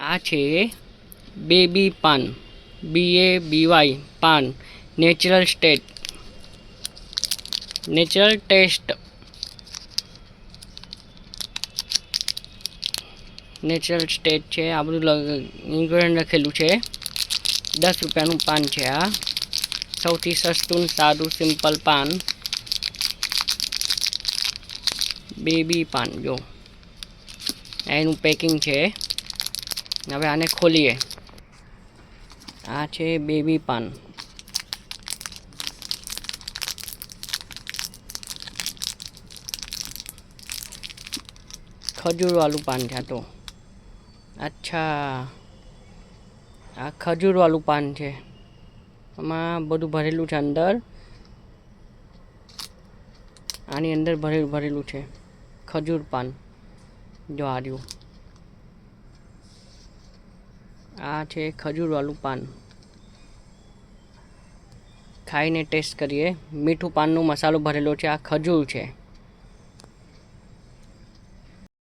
આ છે બેબી પાન, BABY પાન, natural taste, છે. આ બધું ઇન્ગ્રેડિયન્ટ લખેલું છે. 10 રૂપિયાનું પાન છે. આ સૌથી સસ્તું સાદું સિમ્પલ પાન બેબી પાન. જો એનું પેકિંગ છે. હવે આને ખોલીએ. આ છે બેબી પાન. ખજૂર વાળું પાન છે. તો અચ્છા, આ ખજૂર વાળું પાન છે. આમાં બધું ભરેલું છે. અંદર આની અંદર ભરેલું છે ખજૂર પાન. જો આ રહ્યું, આ છે ખજૂર વાળું પાન. ખાઈને ટેસ્ટ કરીએ. મીઠું પાનનો મસાલો ભરેલો છે. આ ખજૂર છે.